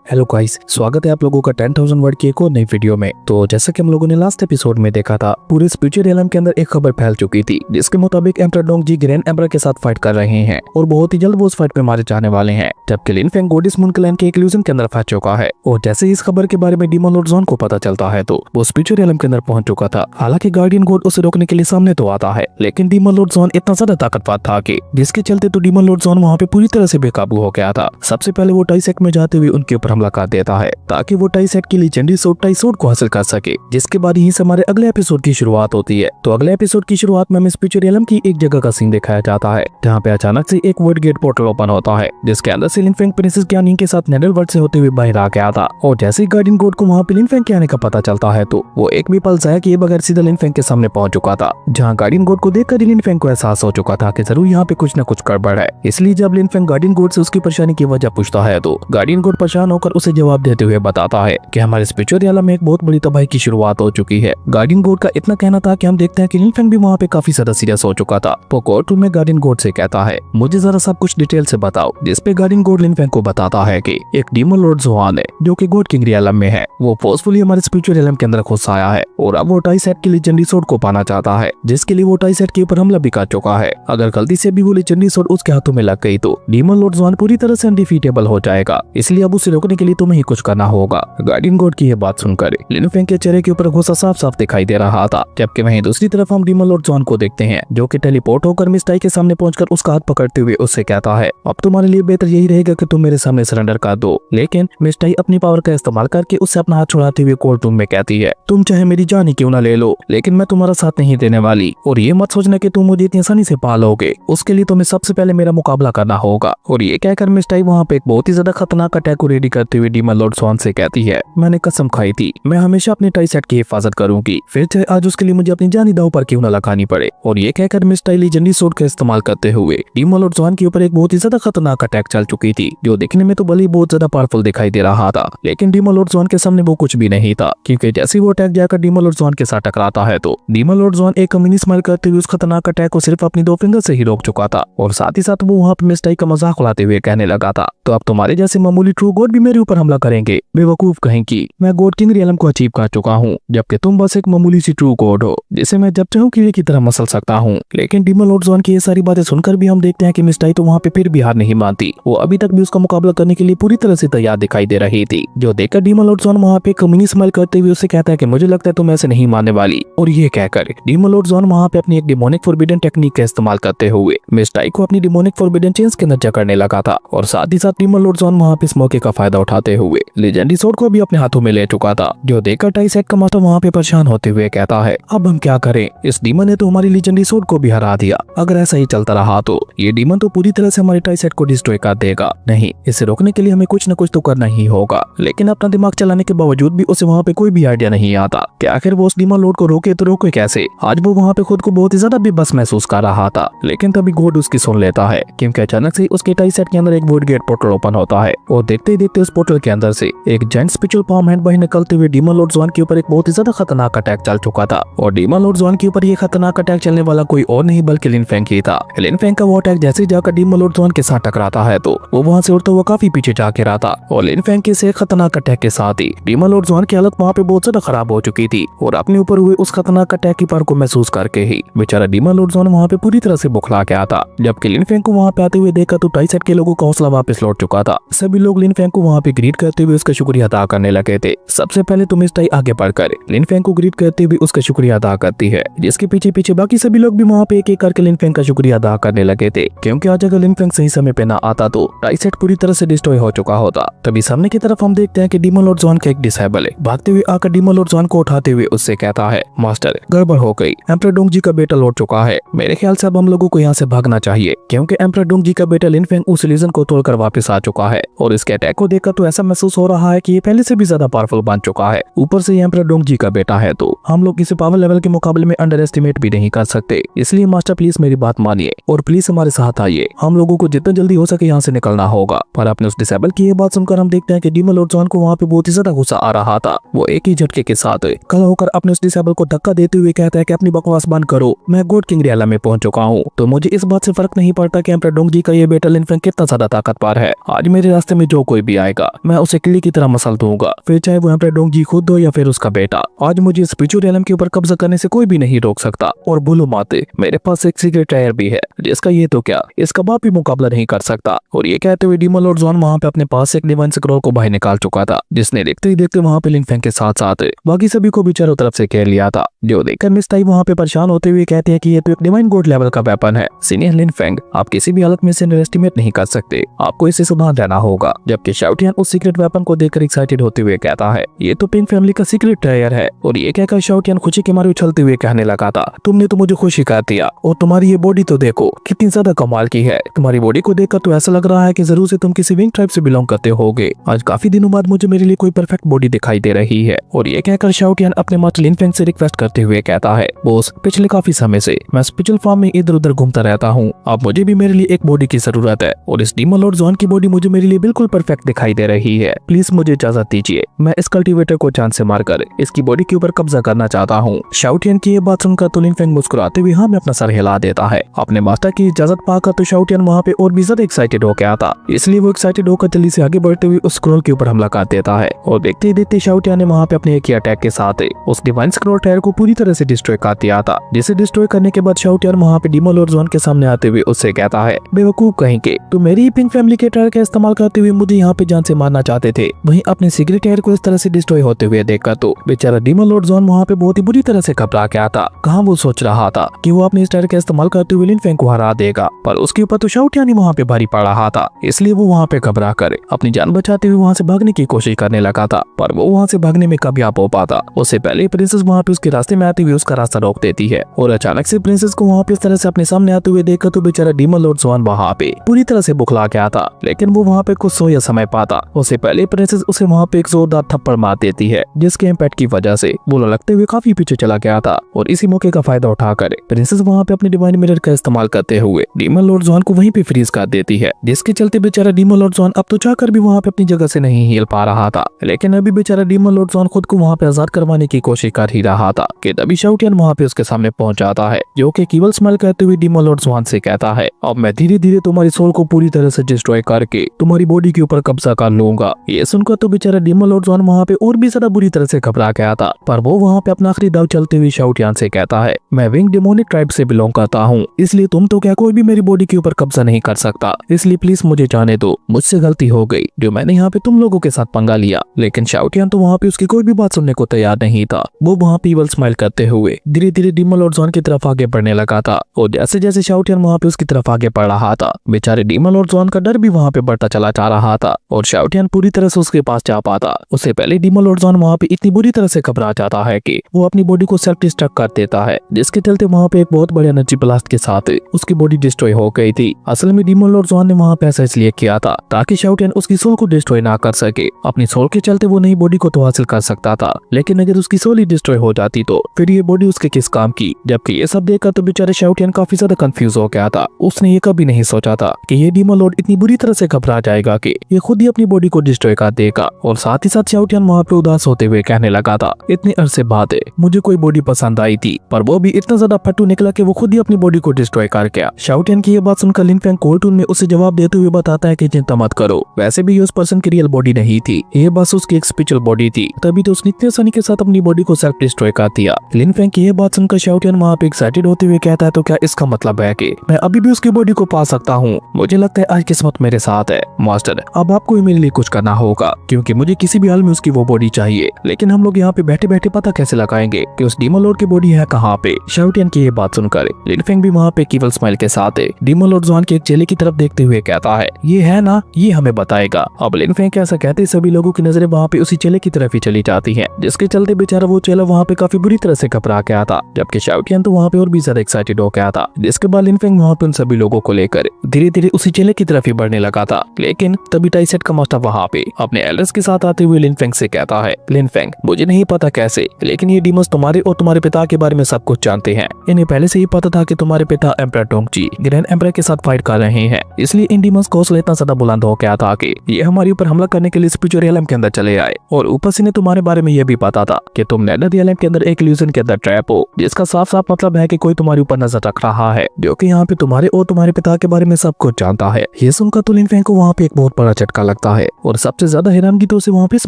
Hello guys, स्वागत है आप लोगों का 10,000 वर्ड की एक और नई वीडियो में। तो जैसा कि हम लोगों ने लास्ट एपिसोड में देखा था, पूरे स्पिरिचुअल रियलम के अंदर एक खबर फैल चुकी थी जिसके मुताबिक एम्परर डोंगजी ग्रैंड एम्परर के साथ फाइट कर रहे हैं और बहुत ही जल्द वो उस फाइट में मारे जाने वाले हैं, जबकि लिन फेंग गॉडेस मून क्लैन के एक इल्यूजन के अंदर फंस चुका है। और जैसे ही इस खबर के बारे में डीमन लॉर्ड ज़ॉन को पता चलता है तो वो स्पिरिचुअल रियलम के अंदर पहुंच चुका था। हालांकि गार्डियन गॉड उसे रोकने के लिए सामने तो आता है, लेकिन डीमन लॉर्ड ज़ॉन इतना ज्यादा ताकतवर था कि जिसके चलते तो डीमन लॉर्ड ज़ॉन वहाँ पे पूरी तरह से बेकाबू हो गया था। सबसे पहले वो टाइसेट में जाते हुए उनके ऊपर हमला कर देता है ताकि वो टाइसेट की लेजेंडरी सोर्ड टाइसोड को हासिल कर सके, जिसके बाद यहीं से हमारे अगले एपिसोड की शुरुआत होती है। तो अगले एपिसोड की शुरुआत में हमें स्पिरिचुअल रियलम की एक जगह का सीन दिखाया जाता है जहाँ पे अचानक से एक वर्ड गेट पोर्टल ओपन होता है जिसके अंदर से लिन फेंग प्रिंसेस क्यानिंग के साथ नेडल वर्ल्ड से होते हुए बाहर आ गया था। और जैसे ही गार्डियन गॉड को वहाँ पे लिन फेंग के आने का पता चलता है तो वो एक भी पल जाया किए बगैर सीधा लिन फेंग के सामने पहुंच चुका था, जहाँ गार्डियन गॉड को देखकर लिन फेंग को एहसास हो चुका था कि जरूर यहाँ पे कुछ न कुछ गड़बड़ है। इसलिए जब लिन फेंग गार्डियन गॉड से उसकी परेशानी की वजह पूछता है तो गार्डियन गॉड परेशान होकर उसे जवाब देते हुए बताता है कि हमारे स्पिरिचुअल रियलम में एक बहुत बड़ी तबाही की शुरुआत हो चुकी है। गार्डियन गॉड का इतना कहना था कि हम देखते हैं कि लिन फेंग भी वहाँ पे काफी ज्यादा सीरियस हो चुका था। वो कोर्ट रूम में गार्डियन गॉड से कहता है, मुझे जरा सब कुछ डिटेल से बताओ, जिसपे गार्डियन गॉड लिन फेंग को बताता है कि एक डीमन लॉर्ड ज़ोआन है जो कि गॉड किंग रियलम में है, वो फोर्सफुली हमारे स्पिरिचुअल रियलम के अंदर घुस आया है और अब वो टाइसेट की लेजेंडरी सोर्ड को पाना चाहता है, जिसके लिए वो टाइसेट के ऊपर हमला भी कर चुका है। अगर गलती से भी वो लेजेंडरी सोर्ड उसके हाथों में लग गई तो डीमन लॉर्ड ज़ोआन पूरी तरह से अनडिफीटेबल हो जाएगा, इसलिए अब उसे रोकने के लिए तुम्हें ही कुछ करना होगा। गार्डियन गॉड की यह बात सुनकर लिन फेंग के चेहरे के ऊपर गुस्सा साफ साफ दिखाई दे रहा था, जबकि वहीं दूसरी तरफ हम डीमन लॉर्ड ज़ोआन को देखते हैं जो कि टेलीपोर्ट होकर मिस टाई के सामने पहुंचकर उसका हाथ पकड़ते हुए उससे कहता है, अब तुम्हारे लिए बेहतर यही रहेगा कि तुम मेरे सामने सरेंडर कर दो। लेकिन मिस टाई अपनी पावर का इस्तेमाल करके उससे अपना हाथ छुड़ाते हुए कोर्ट रूम में कहती है, तुम चाहे मेरी जान ही क्यों ना ले लो, लेकिन मैं तुम्हारा साथ नहीं देने वाली, और ये मत सोचना कि तुम मुझे इतनी आसानी से पा लोगे, उसके लिए तुम्हें सबसे पहले मेरा मुकाबला करना होगा। और ये कहकर मिस टाई वहाँ पे एक बहुत ही ज्यादा खतरनाक अटैक को रेडी करते हुए डीमन लॉर्ड ज़ोआन से कहती है, मैंने कसम खाई थी मैं हमेशा अपने टाइसेट की हिफाजत करूंगी, फिर चाहे आज उसके लिए मुझे अपनी जानी दांव पर क्यों न लगानी पड़े। और ये कहकर मिस टाई लेजेंडरी सोर्ड का इस्तेमाल करते हुए डीमन लॉर्ड ज़ोआन के ऊपर एक बहुत ही ज्यादा खतरनाक अटैक चल चुकी थी, जो देखने में तो भले ही बहुत ज्यादा पावरफुल दिखाई दे रहा था, लेकिन डीमन लॉर्ड ज़ोआन के सामने वो कुछ भी नहीं था, क्योंकि जैसे वो अटैक जाकर डीमन लॉर्ड ज़ोआन के साथ टकराता है तो डीमन लॉर्ड ज़ोआन एक मिनी स्माइल करते हुए उस खतरनाक अटैक को सिर्फ अपनी 2 फिंगर से ही रोक चुका था। और साथ ही साथ वो वहाँ पे मिस टाई का मजाक उड़ाते हुए कहने लगा था, तो अब तुम्हारे जैसे मामूली ट्रू गॉड भी मेरे ऊपर हमला करेंगे, बेवकूफ कहेंगी, मैं गॉड किंग रियलम को अचीव कर चुका हूँ, जबकि तुम बस एक मामूली सी ट्रू गॉड हो जिसे मैं जब चाहूँ कीड़े की तरह मसल सकता हूँ। लेकिन डीमन लॉर्ड ज़ोआन की ये सारी बातें सुनकर भी हम देखते हैं कि मिस टाई तो वहाँ पे फिर भी हार नहीं मानती, वो अभी तक भी उसका मुकाबला करने के लिए पूरी तरह से तैयार दिखाई दे रही थी, जो देखकर डीमन लॉर्ड ज़ोआन वहाँ पे कम्युनी स्माइल करते हुए उससे कहता है कि मुझे लगता है तुम ऐसे नहीं मानने वाली। और ये कहकर डीमन लॉर्ड ज़ोआन वहाँ पे अपनी एक डिमोनिक फॉरबिडन टेक्निक का इस्तेमाल करते हुए मिस टाई को अपनी डिमोनिक फॉरबिडन चेंज के अंदर जकड़ने लगा था। और साथ ही साथ डीमन लॉर्ड ज़ोआन वहाँ पे इस मौके का फायदा उठाते हुए लेजेंडरी सोर्ड को भी अपने हाथों में ले चुका था, जो देखकर टाइसेट का मास्टर वहाँ पे परेशान होते हुए कहता है, अब हम क्या करें, इस डीमन ने तो हमारी लेजेंडरी सोर्ड को भी हरा दिया, अगर ऐसा ही चलता रहा तो ये डीमन तो पूरी तरह से हमारे टाइसेट को डिस्ट्रॉय कर देगा। नहीं, इसे रोकने के लिए हमें कुछ न कुछ तो करना ही होगा। लेकिन अपना दिमाग चलाने के बावजूद भी उसे वहाँ पे कोई भी आइडिया नहीं आता कि आखिर वो उस डीमन लॉर्ड को रोके तो रोके कैसे। आज वो वहाँ पे खुद को बहुत ही ज्यादा बेबस महसूस कर रहा था, लेकिन तभी गॉड उसकी सुन लेता है, क्योंकि अचानक से उसके टाइसेट के अंदर एक वोड गेट पोर्टल ओपन होता है और देखते ही देखते उस पोर्टल के अंदर से एक जायंट स्पिरिचुअल पाम हैंड बाहर निकलते हुए डीमन लॉर्ड ज़ोआन के ऊपर एक बहुत ही ज्यादा खतरनाक अटैक चल चुका था। और डीमन लॉर्ड ज़ोआन के ऊपर ये खतरनाक अटैक चलने वाला कोई और नहीं बल्कि लिन फेंग ही था। लिन फेंग का वो अटैक जैसे ही जाकर डीमन लॉर्ड ज़ोआन के साथ टकराता है तो वो वहाँ से उड़ता हुआ काफी पीछे जा गिरा था। और लिन फेंग के से खतरनाक अटैक के साथ ही डीमन लॉर्ड ज़ोआन की हालत वहाँ पे बहुत ज्यादा खराब हो चुकी थी, और अपने ऊपर हुए उस खतरनाक अटैक की पार को महसूस करके ही बेचारा डीमन लॉर्ड ज़ोआन वहाँ पे पूरी तरह से बुखला गया था। जबकि लिन फेंग को वहाँ पे आते हुए देखा तो टाइसेट के लोगों का हौसला वापस लौट चुका था। सभी लोग लिन फेंग को वहाँ पे ग्रीट करते हुए उसका शुक्रिया अदा करने लगे थे। सबसे पहले तो मिस टाई आगे बढ़कर लिन फेंग को ग्रीट करते हुए उसका शुक्रिया अदा करती है, जिसके पीछे पीछे बाकी सभी लोग भी वहाँ पे एक एक करके लिन फेंग का शुक्रिया अदा करने लगे थे, क्योंकि आज अगर लिन फेंग सही समय पे ना आता तो टाइसेट पूरी तरह से डिस्ट्रॉय हो चुका होता। तभी सामने की तरफ हम देखते हैं कि डीमन लॉर्ड ज़ोआन का एक डिसेबल है भागते हुए आकर डीमन लॉर्ड ज़ोआन को उठाते हुए उससे कहता है, मास्टर गड़बड़ हो गई, एम्परर डोंगजी का बेटा लौट चुका है, मेरे ख्याल से अब हम लोगों को यहाँ से भागना चाहिए, क्योंकि एम्परर डोंगजी का बेटा लिन फेंग उस इल्यूजन को तोड़कर वापस आ चुका है। और इसके अटैक को देखकर तो ऐसा महसूस हो रहा है कि ये पहले से भी ज्यादा पावरफुल बन चुका है, ऊपर से एम्परर डोंगजी का बेटा है तो हम लोग इसे पावर लेवल के मुकाबले में अंडर एस्टिमेट भी नहीं कर सकते। इसलिए मास्टर प्लीज मेरी बात मानिए और प्लीज हमारे साथ आइए, हम लोगों को जितना जल्दी हो सके यहाँ से निकलना होगा। पर अपने उस डिसेबल की ये बात सुनकर हम देखते हैं कि डीमन लॉर्ड ज़ोआन को वहाँ पे बहुत ही ज्यादा गुस्सा आ रहा था। वो एक ही झटके के साथ खड़ा होकर अपने उस डिसेबल को धक्का देते हुए कहता है कि अपनी बकवास बंद करो, मैं गॉड किंग रियलम में पहुंच चुका हूँ, तो मुझे इस बात से फर्क नहीं पड़ता कि एम्परर डोंगजी का ये बेटा लिन फेंग कितना ज्यादा ताकतवर है। आज मेरे रास्ते में जो कोई भी आएगा आएगा मैं उसे किले की तरह मसल दूंगा, फिर चाहे वो एम्परर डोंगजी खुद हो या फिर उसका बेटा। आज मुझे स्पिरिचुअल एलम के ऊपर कब्जा करने से कोई भी नहीं रोक सकता। और बोलो माते, मेरे पास एक सीक्रेट टायर भी है जिसका ये तो क्या इसका बाप भी मुकाबला नहीं कर सकता। और ये कहते हुए डीमन लॉर्ड ज़ॉन वहाँ पे अपने पास एक डिवाइन स्क्रॉल को बाहर निकाल चुका था, जिसने देखते ही देखते वहाँ पे लिन फेंग के साथ साथ बाकी सभी को भी चारों तरफ से घेर लिया था। जो देखकर मिस ताई वहाँ पे परेशान होते हुए कहते हैं कि ये तो एक डिवाइन गॉड लेवल का वेपन है। सीनियर लिन फेंग, आप किसी भी हालत में इसे अंडरएस्टिमेट नहीं कर सकते, आपको इसे सावधान रहना होगा। जबकि शाओटियान उस सीक्रेट वेपन को देखकर एक्साइटेड होते हुए कहता है ये तो पिंक फैमिली का सीक्रेट टायर है। और ये कहकर शाओटियान खुशी के मारे उछलते हुए कहने लगा था तुमने तो मुझे खुशी कर दिया, और तुम्हारी ये बॉडी तो देखो कितनी ज्यादा कमाल की है। तुम्हारी बॉडी को देखकर तो ऐसा लग रहा है कि जरूर से तुम किसी विंग ट्राइब से बिलोंग करते होगे। आज काफी दिनों बाद मुझे मेरे लिए कोई परफेक्ट बॉडी दिखाई दे रही है। और ये कहकर शाओटियान अपने मास्टर लिन फेंग से रिक्वेस्ट करते हुए कहता है बॉस, पिछले काफी समय से मैं स्पिरिचुअल फॉर्म में इधर उधर घूमता रहता हूँ, अब मुझे भी मेरे लिए एक बॉडी की जरूरत है। और इस डीमन लॉर्ड ज़ॉन की बॉडी मुझे मेरे लिए बिल्कुल परफेक्ट दिखाई दे रही है। प्लीज मुझे इजाजत दीजिए, मैं इस कल्टीवेटर को चांद से मारकर इसकी बॉडी के ऊपर कब्जा करना चाहता हूँ। शाओटियान की ये बात सुनकर तो लिन फेंग मुस्कुराते हुए हाँ में अपना सर हिला देता है। अपने मास्टर की इजाजत पाकर तो शाओटियान वहाँ पे और भी ज्यादा एक्साइटेड हो गया था, इसलिए वो एक्साइटेड होकर जल्दी से आगे बढ़ते हुए उस स्क्रॉल के ऊपर हमला कर देता है। और देखते ही देखते शाओटियान ने वहाँ पे अपने एक ही अटैक के साथ उस डिवाइन स्क्रॉल टायर को पूरी तरह से डिस्ट्रॉय कर दिया था। जिसे डिस्ट्रॉय करने के बाद शाओटियान वहाँ पे डीमन लॉर्ड ज़ॉन के सामने आते हुए उससे कहता है बेवकूफ कहेंगे, तो मेरी ही पिंक फैमिली के टायर का इस्तेमाल करते हुए मुझे यहाँ पे जान से मारना चाहते थे, वहीं अपने सीक्रेट टायर को इस तरह से डिस्ट्रॉय होते हुए देखकर तो बेचारा डीमन लॉर्ड ज़ॉन वहाँ पे बहुत ही बुरी तरह से घबरा गया था। कहाँ वो सोच रहा था कि वो अपने इस टायर का इस्तेमाल करते हुए लिन फेंग को हरा देगा, पर उसके ऊपर तो शाओटियान ही वहाँ पे भारी पड़ रहा था, इसलिए वो वहाँ पे घबरा कर अपनी जान बचाते हुए वहाँ से भागने की कोशिश करने लगा था। पर वो वहाँ से भागने में कामयाब हो पाता। उससे पहले प्रिंसेस वहाँ पे उसके रास्ते में आते हुए उसका रास्ता रोक देती है। और अचानक से प्रिंसेस को वहाँ पे इस तरह से अपने सामने आते हुए देखकर तो बेचारा डीमन लॉर्ड ज़ॉन वहाँ पे पूरी तरह से बुखला गया था, लेकिन वो वहाँ पे कुछ सोया समय पाता। उससे पहले प्रिंसेस उसे वहाँ पे एक जोरदार थप्पड़ मार देती है, जिसके इम्पैक्ट की वजह से वो लुढ़कते हुए काफी पीछे चला गया था। और इसी मौके का फायदा उठाकर प्रिंसेस वहाँ पे अपने डिवाइन मिरर का इस्तेमाल करते हुए डीमन लॉर्ड ज़ॉन को वहीं पे फ्रीज कर देती है, जिसके चलते बेचारा डीमन लॉर्ड ज़ॉन अब तो चाहकर भी वहाँ पे अपनी जगह से नहीं हिल पा रहा था। लेकिन अभी बेचारा डीमन लॉर्ड ज़ॉन खुद को वहाँ पे आजाद करवाने की कोशिश कर ही रहा था कि तभी शाओटियान वहाँ पे उसके सामने पहुंच जाता है, जो कि केवल स्माइल करते हुए डीमन लॉर्ड ज़ॉन से कहता है अब मैं धीरे धीरे तुम्हारी सोल को पूरी तरह से डिस्ट्रॉय करके तुम्हारी बॉडी के ऊपर कब्जा कर लूंगा। ये सुनकर तो बेचारा डीमन लॉर्ड ज़ॉन वहाँ पे और भी ज्यादा बुरी तरह से घबरा गया था। पर वो वहाँ पे अपना आखिरी दाव चलते हुए शाओटियान से कहता है मैं विंग डेमोनिक ट्राइब से बिलोंग करता हूँ, इसलिए तुम तो क्या कोई भी मेरी बॉडी के ऊपर कब्जा नहीं कर सकता, इसलिए प्लीज मुझे जाने दो, मुझसे गलती हो गई जो मैंने यहाँ पे तुम लोगों के साथ पंगा लिया। लेकिन शाओटियान तो वहाँ पे उसकी कोई भी बात सुनने को तैयार नहीं था। वो वहाँ पे इवल स्माइल करते हुए धीरे धीरे डीमन लॉर्ड ज़ॉन की तरफ आगे बढ़ने लगा था। और जैसे जैसे शाओटियान वहाँ पे उसकी तरफ आगे बढ़ रहा था, बेचारे डीमन लॉर्ड ज़ॉन का डर भी वहाँ पे बढ़ता चला जा रहा था। और शाओटियान पूरी तरह से उसके पास जा पाता उससे पहले डीमन लॉर्ड ज़ॉन वहाँ पे इतनी बुरी तरह से घबरा जाता है कि वो अपनी बॉडी को सेल्फ डिस्ट्रक्ट कर देता है, जिसके चलते वहाँ पे एक बहुत बड़े एनर्जी ब्लास्ट के साथ उसकी बॉडी डिस्ट्रॉय हो गई थी। असल में डीमन लॉर्ड ज़ॉन ने वहाँ पे ऐसा इसलिए किया था ताकि शाओटियान उसकी सोल को डिस्ट्रॉय ना कर सके। अपनी सोल के चलते वो नई बॉडी को तो हासिल कर सकता था, लेकिन अगर उसकी सोल ही डिस्ट्रॉय हो जाती तो फिर ये बॉडी उसके किस काम की। जबकि ये सब देखकर तो बेचारे शाओटियान काफी ज्यादा कंफ्यूज हो गया था। उसने ये कभी नहीं सोचा था कि ये डीमन लॉर्ड इतनी बुरी तरह से घबरा जाएगा कि ये खुद ही अपनी बॉडी को डिस्ट्रॉय कर देगा। और साथ ही साथ शाओटियान वहाँ पे उदास होते हुए कहने लगा था इतने अरसे बाद मुझे कोई बॉडी पसंद आई थी, पर वो भी इतना ज्यादा फट्टू निकला कि वो खुद ही अपनी बॉडी को डिस्ट्रॉय कर गया। शाओटियान की ये बात सुनकर लिन फेंग कोर्टून में उसे जवाब देते हुए बताता है कि चिंता मत करो, वैसे भी ये उस पर्सन की रियल बॉडी नहीं थी, ये बस उसकी एक स्पिरिचुअल बॉडी थी, तभी तो उसने इतने आसानी के साथ अपनी बॉडी को सेल्फ डिस्ट्रॉय कर दिया। लिन फेंग की ये बात सुनकर शाओटियान वहाँ पे एक्साइटेड होते हुए कहता है तो क्या इसका मतलब है कि मैं अभी भी उसकी बॉडी को पा सकता हूँ? मुझे लगता है आज किस्मत मेरे साथ है। मास्टर, अब आपको मेरे लिए कुछ करना होगा, क्योंकि मुझे किसी भी हाल में उसकी वो बॉडी चाहिए। लेकिन हम लोग यहाँ पे बैठे बैठे पता कैसे लगाएंगे कि उस डीमन लॉर्ड की बॉडी है कहाँ पे? शाओटियान की ये बात सुनकर लिन फेंग भी वहाँ पे केवल स्माइल के साथ डीमन लॉर्ड ज़ॉन के एक चेले की तरफ देखते हुए कहता है ये है ना, ये हमें बताएगा। अब लिन फेंग ऐसा कहते सभी लोगों की नजरें वहाँ पे उसी चेले की तरफ ही चली जाती है, जिसके चलते बेचारा वो चेला वहाँ पे काफी बुरी तरह से घबरा गया था। जबकि शाओटियान तो वहाँ पे और भी ज्यादा एक्साइटेड हो गया था। जिसके बाद लिन फेंग वहाँ पे उन सभी लोगों को लेकर धीरे धीरे उसी चेले की तरफ ही बढ़ने लगा था। लेकिन तभी टाइसेट का मास्टर वहाँ पे अपने एल्डर्स के साथ आते हुए लिन फेंग से कहता है लिन फेंग, मुझे नहीं पता कैसे, लेकिन ये डीमंस तुम्हारे और तुम्हारे पिता के बारे में सब कुछ जानते हैं। इन्हें पहले से ही पता था कि तुम्हारे पिता एम्परर डोंगजी ग्रैंड एम्परर के साथ फाइट कर रहे हैं, इसलिए इन डीमंस का हौसला इतना ज्यादा बुलंद हो गया था कि ये हमारे ऊपर हमला करने के लिए स्पिरिचुअल रियलम के अंदर चले आए। और ऊपर से तुम्हारे बारे में यह भी पता था कि तुम नेदर रियलम के अंदर एक इल्यूजन के अंदर ट्रैप हो, जिसका साफ साफ मतलब है कि कोई तुम्हारे ऊपर नजर रख रहा है, जो कि यहाँ पे तुम्हारे और तुम्हारे पिता के बारे में सब कुछ जानता है। ये सुनकर तो लिन फेंग को वहाँ पे एक बहुत बड़ा झटका लगता लगता है। और सबसे ज्यादा हैरानगी तो उसे वहाँ पे इस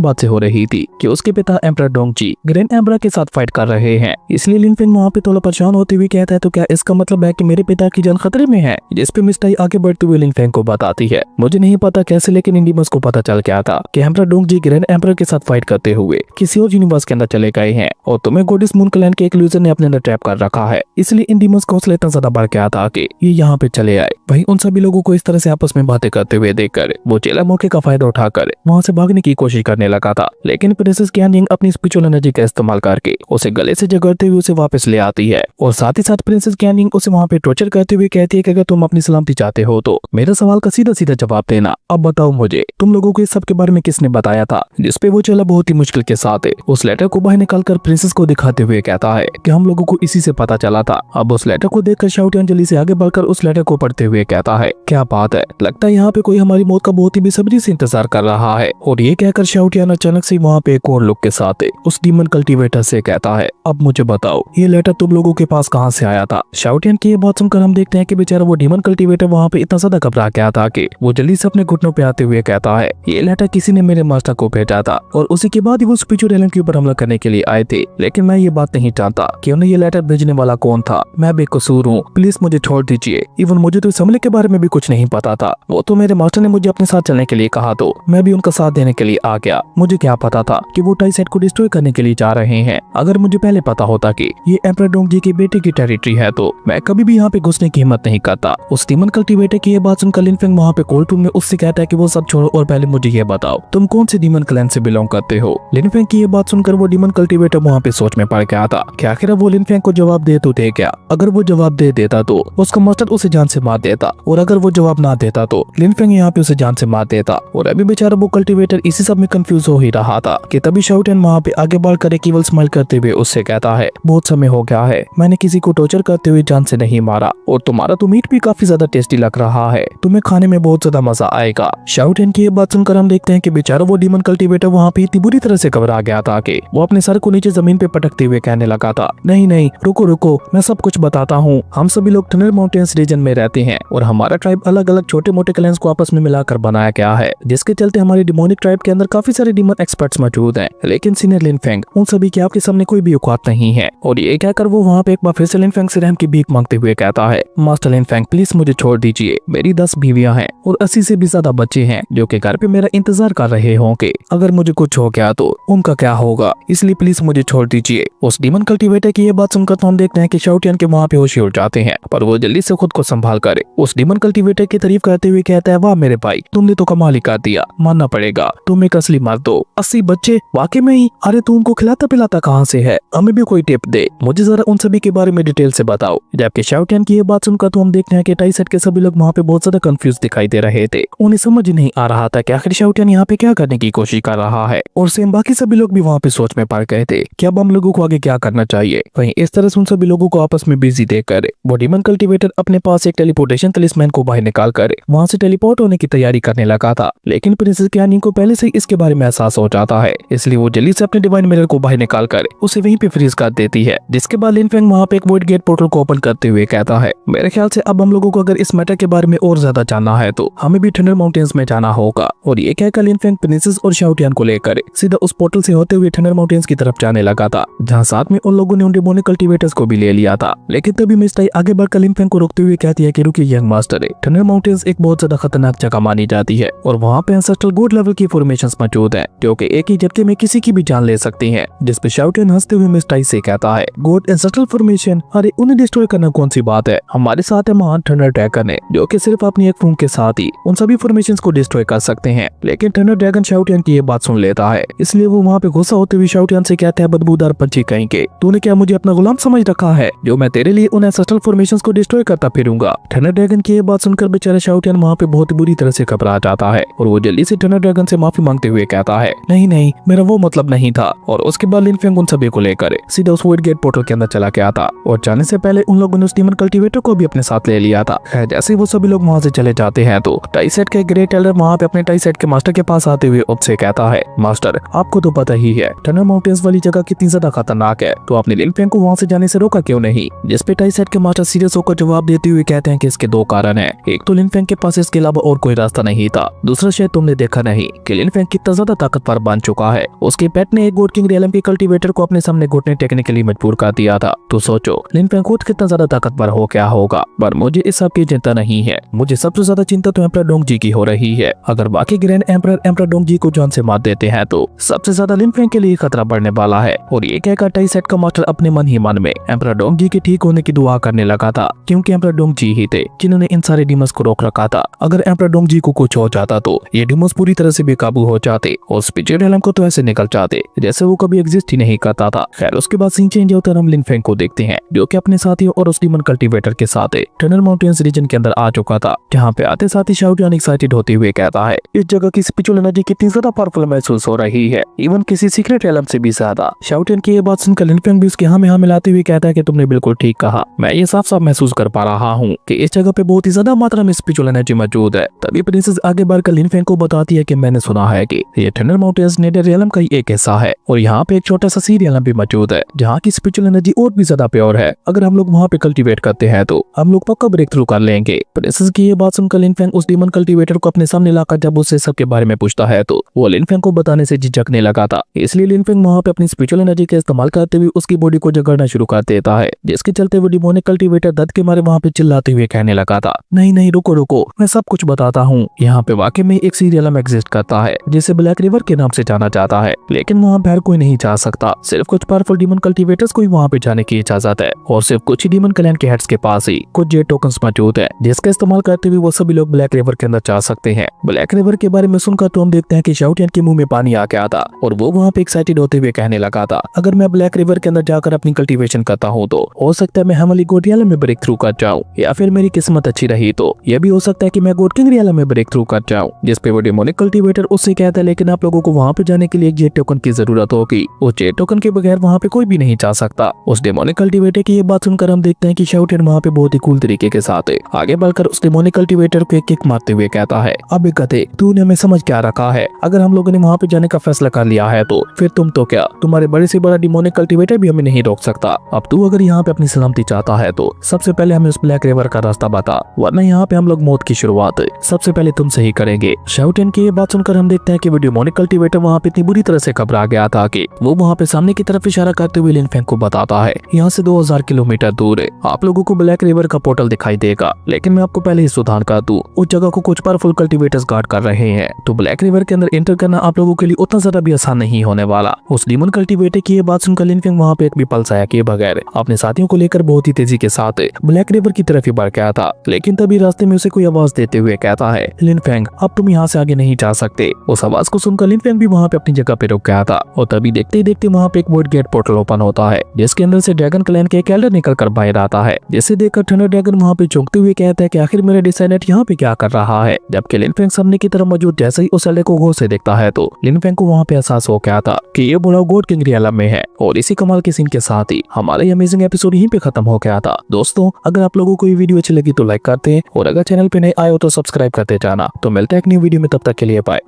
बात से हो रही थी कि उसके पिता एम्परर डोंगजी ग्रैंड एम्परर के साथ फाइट कर रहे हैं। इसलिए लिन फेंग वहाँ पे थोड़ा परेशान होते हुए कहता है, तो क्या इसका मतलब है कि मेरे पिता की जान खतरे में है? जिस पे मिस टाई आगे बढ़ते हुए लिन फेंग को बताती है, मुझे नहीं पता कैसे, लेकिन इंडिमस को पता चल गया था कि एम्परर डोंगजी ग्रैंड एम्परर के साथ फाइट करते हुए किसी और यूनिवर्स के अंदर चले गए हैं और तुम्हें गॉडेस मून क्लैन के एक यूजर ने अपने अंदर ट्रैप कर रखा है। इसलिए इंडिमस का हौसला इतना ज्यादा बढ़ गया था कि ये यहाँ पे चले आए। वहीं उन सभी लोगों को इस तरह से आपस में बातें करते हुए देखकर वो चेला मौके का फायदा उठाकर वहाँ से भागने की कोशिश करने लगा था, लेकिन प्रिंसेस क्यानिंग अपनी स्पिरिचुअल एनर्जी का इस्तेमाल करके उसे गले से जकड़ते हुए उसे वापस ले आती है। और साथ ही साथ प्रिंसेस क्यानिंग उसे वहाँ पे टॉर्चर करते हुए कहती है कि अगर तुम अपनी सलामती चाहते हो तो मेरा सवाल का सीधा सीधा जवाब देना। अब बताओ मुझे, तुम लोगों को इस सब के बारे में किसने बताया था? जिसपे वो चेला बहुत ही मुश्किल के साथ उस लेटर को बाहर निकालकर प्रिंसेस को दिखाते हुए कहता है कि हम लोगों को इसी से पता चला था। अब उस लेटर को देखकर शाओटियान जल्दी से आगे बढ़कर उस लेटर को पढ़ते हुए कहता है, क्या बात है, लगता है यहाँ पे कोई हमारी मौत का बहुत ही बेसब्री से इंतजार कर रहा है। और ये कहकर शाओटियान अचानक से वहाँ पे एक और लोग के साथ उस डीमन कल्टीवेटर से कहता है, अब मुझे बताओ ये लेटर तुम लोगों के पास कहाँ से आया था? शाओटियान की ये बात सुनकर हम देखते हैं कि बेचारा वो डीमन कल्टीवेटर वहाँ पे इतना ज्यादा घबरा गया था कि वो जल्दी से अपने घुटनों पे आते हुए कहता है, ये लेटर किसी ने मेरे मास्टर को भेजा था और उसी के बाद ही वो स्पिरिचुअल एलिमेंट के ऊपर हमला करने के लिए आए थे। लेकिन मैं ये बात नहीं जानता कि उन्हें ये लेटर भेजने वाला कौन था। मैं बेकसूर हूँ, प्लीज मुझे छोड़ दीजिए। इवन मुझे तो इस हमले के बारे में भी कुछ नहीं पता था। वो तो मेरे मास्टर ने मुझे अपने साथ चलने के लिए कहा तो मैं भी उनका साथ देने के लिए आ गया। मुझे क्या पता था कि वो टाई सेट को डिस्ट्रॉय करने के लिए जा रहे हैं। अगर मुझे पहले पता होता कि ये एम्परर डोंगजी के बेटे की टेरिटरी है तो मैं कभी भी यहाँ पे घुसने की हिम्मत नहीं करता। उस डीमन कल्टीवेटर की ये बात सुनकर लिन फेंग वहाँ पे कोल्ड रूम में उससे कहता है कि वो सब छोड़ो और पहले मुझे ये बताओ तुम कौन से डीमन क्लैन से बिलोंग करते हो। लिन फेंग की ये बात सुनकर वो डीमन कल्टीवेटर वहाँ पे सोच में पड़ गया था कि आखिर वो लिन फेंग को जवाब दे तो दे क्या। अगर वो जवाब दे देता तो उसका मास्टर उसे जान से मार देता और अगर वो जवाब ना देता तो लिन फेंग यहाँ पे उसे जान से मार देता। और अभी बेचारा वो कल्टीवेटर इसी सब में कंफ्यूज हो ही रहा था कि तभी शाओटियान वहाँ पे आगे बढ़कर एक केवल स्माइल करते हुए उससे कहता है, बहुत समय हो गया है, मैंने किसी को टॉर्चर करते हुए जान से नहीं मारा और तुम्हारा तो मीट भी काफी ज्यादा टेस्टी लग रहा है, तुम्हें खाने में बहुत ज्यादा मजा आएगा। शाओटियान की ये बात सुनकर हम देखते हैं कि बेचारा वो डीमन कल्टीवेटर वहाँ पे इतनी बुरी तरह से घबरा गया था कि वो अपने सर को नीचे जमीन पे पटकते हुए कहने लगा था, नहीं नहीं रुको रुको, मैं सब कुछ बताता हूँ। हम सभी लोग थंडर माउंटेन्स रीजन में रहते हैं और हमारा ट्राइब अलग अलग छोटे मोटे क्लैंस को आपस में मिलाकर बनाया गया है, जिसके चलते हमारे डिमोनिक ट्राइब के अंदर काफी सारे डीमन एक्सपर्ट्स मौजूद हैं। लेकिन सीनियर लिन फेंग उन सभी के आपके सामने कोई भी औकात नहीं है। और ये कहकर वो वहाँ पे एक बार फिर से लिन फेंग से रहम की भीख मांगते हुए कहता है, मास्टर लिन फेंग प्लीज मुझे छोड़ दीजिए, मेरी 10 बीवियां हैं और 80 से भी ज्यादा बच्चे हैं जो कि घर पे मेरा इंतजार कर रहे होंगे। अगर मुझे कुछ हो गया तो उनका क्या होगा, इसलिए प्लीज मुझे छोड़ दीजिए। उस डीमन कल्टीवेटर की ये बात सुनकर तो हम देखते हैं कि शाओटियान के वहाँ पे होश उड़ जाते हैं, पर वो जल्दी से खुद को संभाल कर उस डीमन कल्टीवेटर की तारीफ करते हुए कहता है, वाह मेरे भाई, तुमने तो कमाल ही कर दिया, मानना पड़ेगा, तुम एक असली मर्द हो। 80 बच्चे वाकई में ही, अरे तू उनको खिलाता पिलाता कहाँ से है, हमें भी कोई टिप दे, मुझे जरा उन सभी के बारे में डिटेल से बताओ। जबकि शाओटियान की ये बात सुनकर तो हम देखते हैं कि टाई सेट के सभी लोग वहाँ पे बहुत ज्यादा कंफ्यूज दिखाई दे रहे थे। उन्हें समझ ही नहीं आ रहा था कि आखिर शाओटियान यहाँ पे क्या करने की कोशिश कर रहा है। और सेम बाकी सभी लोग भी वहाँ पे सोच में पड़ गए थे कि अब हम लोगों को आगे क्या करना चाहिए। वहीं इस तरह से उन सभी लोगों को आपस में बिजी देखकर वो डीमन कल्टीवेटर अपने पास एक टेलीपोर्टेशन तलिस्मैन को बाहर निकाल कर वहाँ से टेलीपोर्ट होने की तैयारी करने लगा था। लेकिन प्रिंसेस क्यानिंग को पहले से इसके बारे में एहसास हो जाता है, इसलिए वो जल्दी से अपने डिवाइन मिरर को बाहर निकाल कर उसे वहीं पे फ्रीज कर देती है। जिसके बाद लिन फेंग वहाँ पे एक वॉइड गेट पोर्टल को ओपन करते हुए कहता है, मेरे ख्याल से अब हम लोगों को अगर इस मैटर के बारे में और ज्यादा जानना है तो हमें भी थंडर माउंटेन्स में जाना होगा। और ये कहकर लिन फेंग प्रिंसेस और शाओटियान को लेकर सीधा उस पोर्टल से होते हुए थंडर माउंटेन्स की तरफ जाने लगा था, जहाँ साथ में उन लोगों ने उन डिमोनिक कल्टीवेटर्स को भी ले लिया था। लेकिन तभी मिस टाई आगे बढ़कर लिन फेंग को रोकते हुए कहती है कि रुकिए यंग मास्टर, थंडर माउंटेन्स एक बहुत ज्यादा खतरनाक जगह मानी जाती है और वहाँ पे एंसेस्ट्रल गॉड लेवल की फॉर्मेशंस मौजूद हैं जो कि एक ही झटके में किसी की भी जान ले सकती हैं। जिस पे शाओटियान हंसते हुए मिस टाई से कहता है, गॉड एंसेस्ट्रल फॉर्मेशन, अरे उन्हें डिस्ट्रॉय करना कौन सी बात है, हमारे साथ है महान थंडर ड्रैगन है जो कि सिर्फ अपनी एक फूंक के साथ ही उन सभी फॉर्मेशंस को डिस्ट्रॉय कर सकते हैं। लेकिन थंडर ड्रैगन शाओटियान की ये बात सुन लेता है, इसलिए वो वहाँ पे गुस्सा होते हुए शाओटियान से कहता है, बदबूदार पंछी कहीं के, तूने क्या मुझे अपना गुलाम समझ रखा है जो मैं तेरे लिए उन एंसेस्ट्रल फॉर्मेशंस को डिस्ट्रॉय करता फिरूंगा। थंडर ड्रैगन की ये बात सुनकर बेचारा शाओटियान वहाँ पे बहुत बुरी तरह से घबरा जाता है और वो जल्दी से थंडर ड्रैगन से माफी मांगते हुए कहता है, नहीं नहीं मेरा वो मतलब नहीं था। और उसके बाद लिन फेंग उन सभी को लेकर सीधा उस वॉइड गेट पोर्टल के अंदर चला गया था और जाने से पहले उन लोगों ने उस डीमन कल्टीवेटर को भी अपने साथ ले लिया था। जैसे वो सभी लोग वहाँ से चले जाते हैं तो टाई सेट के ग्रेट एल्डर वहाँ पे अपने टाई सेट के मास्टर के पास आते हुए उससे कहता है, मास्टर आपको तो पता ही है थंडर माउंटेन्स वाली जगह कितनी ज्यादा खतरनाक है, तो आपने लिन फेंग को वहाँ से जाने से रोका क्यों नहीं। जिस पे टाई सेट के मास्टर सीरियस होकर जवाब देते हुए कहते हैं कि इसके दो कारण है। एक तो लिन फेंग के पास इसके अलावा और कोई रास्ता नहीं था, दूसरा शायद तुमने देखा नहीं कि लिन फेंग कितना ज्यादा ताकतवर बन चुका है। उसके पेट ने एक गोड किंग रियलम के कल्टीवेटर को अपने सामने घुटने टेकने के लिए मजबूर कर दिया था। तो सोचो लिन फेंग खुद कितना ज्यादा ताकतवर हो क्या होगा। पर मुझे इस सब की चिंता नहीं है, मुझे सबसे ज्यादा चिंता तो एम्परर डोंगजी की हो रही है। अगर बाकी ग्रैंड एम्परर डोंगजी को जान से मार देते हैं तो सबसे ज्यादा लिन फेंग के लिए खतरा बढ़ने वाला है। और ये कहकर टाई सेट का मास्टर अपने मन ही मन में एम्परर डोंगजी के ठीक होने की दुआ करने लगा था, क्योंकि एम्परर डोंगजी ही थे जिन्होंने इन सारे डीमंस को रोक रखा था। अगर एम्परर डोंगजी को कुछ हो जाता तो ये डीमंस पूरी तरह से बेकाबू हो जाते और स्पिरिचुअल रियलम को तो ऐसे निकल जाते जैसे वो कभी एग्जिस्ट ही नहीं करता था। खैर उसके बाद सीन चेंज होकर हम लिन फेंग को देखते हैं, जो कि अपने साथियों और उस डीमन कल्टीवेटर के साथ टनल माउंटेन्स रीजन के अंदर आ चुका था, जहाँ पे आते साथ ही शाओटियान एक्साइटेड होते हुए कहता है इस जगह की स्पिरिचुअल एनर्जी कितनी ज्यादा पावरफुल महसूस हो रही है, इवन किसी सीक्रेट रियलम से भी ज्यादा। शाओटियान की ये बात सुनकर लिन फेंग भी उसके हाँ में हाँ मिलाते हुए कहता है कि तुमने बिल्कुल ठीक कहा, मैं ये साफ साफ महसूस कर पा रहा हूँ कि इस जगह पे बहुत ही ज्यादा मात्रा में स्पिरिचुअल एनर्जी मौजूद है। तभी प्रिंसेस आगे बढ़कर लिन फेंग को बताती है कि मैंने सुना है कि ये थंडर माउंटेन्स नेडर रियलम का ही एक हिस्सा है और यहाँ पे एक छोटा सा सी रियलम भी मौजूद है, जहाँ की स्पिरिचुअल एनर्जी और भी ज्यादा प्योर है। अगर हम लोग वहाँ पे कल्टीवेट करते हैं तो हम लोग पक्का ब्रेक थ्रू कर लेंगे। प्रिंसेस की ये बात सुनकर लिन फेंग उस डीमन कल्टीवेटर को अपने सामने लाकर जब उससे सबके बारे में पूछता है तो वो लिन फेंग को बताने से झिझकने लगा था। इसलिए लिन फेंग वहाँ पे अपनी स्पिरिचुअल एनर्जी का इस्तेमाल करते हुए उसकी बॉडी को जगाना शुरू कर देता है, जिसके चलते वो डिमोनिक कल्टीवेटर दर्द के मारे वहाँ पे चिल्लाते हुए कहने लगा था नहीं नहीं रुको रुको, मैं सब कुछ बताता हूँ। यहाँ पे वाकई में एक सी रियलम एग्जिस्ट करता है जिसे ब्लैक रिवर के नाम से जाना जाता है, लेकिन वहाँ पे हर कोई नहीं जा सकता, सिर्फ कुछ पावरफुल डीमन कल्टीवेटर्स को ही वहाँ पे जाने की इजाजत है और सिर्फ कुछ ही डीमन क्लैन के हेड्स के पास ही कुछ जेट टोकन्स मौजूद है, जिसका इस्तेमाल करते हुए वो सभी लोग ब्लैक रिवर के अंदर जा सकते हैं। ब्लैक रिवर के बारे में सुनकर तो हम देखते हैं कि शाओटियान के मुंह में पानी आ गया था और वो वहाँ पे एक्साइटेड होते हुए कहने लगा था अगर मैं ब्लैक रिवर के अंदर जाकर अपनी कल्टीवेशन करता हूँ तो हो सकता है मैं हेमली गोड रियलम में ब्रेक थ्रू कर जाऊँ, या फिर मेरी किस्मत अच्छी रही तो यह भी हो सकता है कि मैं गोड किंग रियलम में ब्रेक थ्रू कर जाऊँ। जिस पे वो डेमोनिक कल्टीवेटर उससे कहता है लेकिन आप लोगों को वहाँ पे जाने के लिए एक जेट टोकन की जरूरत होगी, उस जेट टोकन के बगैर वहाँ पे कोई भी नहीं जा सकता। उस डेमोनिक कल्टीवेटर की ये बात सुनकर हम देखते हैं कि शाओटियान वहाँ पे बहुत ही कूल तरीके के साथ आगे बढ़कर उस डेमोनिक कल्टीवेटर को एक किक मारते हुए कहता है अब कते तूने हमें समझ क्या रखा है, अगर हम लोगों ने वहाँ पे जाने का फैसला कर लिया है तो फिर तुम तो क्या, तुम्हारे बड़े से बड़ा डिमोनिक कल्टीवेटर भी हमें नहीं रोक सकता। अब तू अगर यहाँ पे अपनी सलामती चाहता है तो सबसे पहले हमें उस ब्लैक रिवर का रास्ता बता, वरना यहाँ पे हम लोग मौत की शुरुआत सबसे पहले तुमसे ही करेंगे। शाओटियान की ये बात सुनकर हम देखते हैं कि वो डिमोनिक कल्टीवेटर वहाँ पे इतनी बुरी तरह से घबरा गया था कि वो वहाँ पे सामने की तरफ इशारा करते हुए लिन फेंग को बताता है यहाँ से 2000 किलोमीटर दूर आप लोगों को ब्लैक रिवर का पोर्टल दिखाई देगा, लेकिन मैं आपको पहले ही सुधार कर दूं, उस जगह को कुछ पावरफुल कल्टीवेटर्स गार्ड कर रहे हैं, तो ब्लैक रिवर के अंदर एंटर करना आप लोगों के लिए उतना ज्यादा भी आसान नहीं होने वाला। उस डीमन कल्टीवेटर की ये बात सुनकर लिन फेंग वहाँ पे एक भी पल साया किए बगैर अपने साथियों को लेकर बहुत ही तेजी के साथ ब्लैक रिवर की तरफ ही बढ़ गया था, लेकिन तभी रास्ते में उसे कोई आवाज देते हुए कहता है लिन फेंग अब तुम यहाँ से आगे नहीं जा सकते। उस आवाज को सुनकर लिन फेंग भी वहाँ पे अपनी जगह पे रुक गया था और तभी देखते ही देखते वहाँ पे एक वॉइड गेट पोर्टल ओपन होता है, जिसके अंदर से ड्रैगन क्लैन के एक एल्डर निकल कर बाहर आता है, जिसे देखकर थंडर ड्रैगन वहाँ पे चौंकते हुए कहता है कि आखिर मेरा डिसेंडेंट यहाँ पे क्या कर रहा है। जबकि लिन फेंग सामने की तरफ मौजूद जैसे ही उस एल्डर को गौर से देखता है तो लिन फेंग को वहाँ पे एहसास हो गया था कि ये बुढ़ा गोड किंग रियलम में है। और इसी कमाल के सीन के साथ ही हमारा ये अमेजिंग एपिसोड यहीं पे खत्म हो गया था। दोस्तों अगर आप लोगों को ये वीडियो अच्छी लगी तो लाइक करते हैं और अगर चैनल पे नए आए हो तो सब्सक्राइब करते जाना। तो मिलते हैं एक न्यू वीडियो में, तब तक के लिए बाय।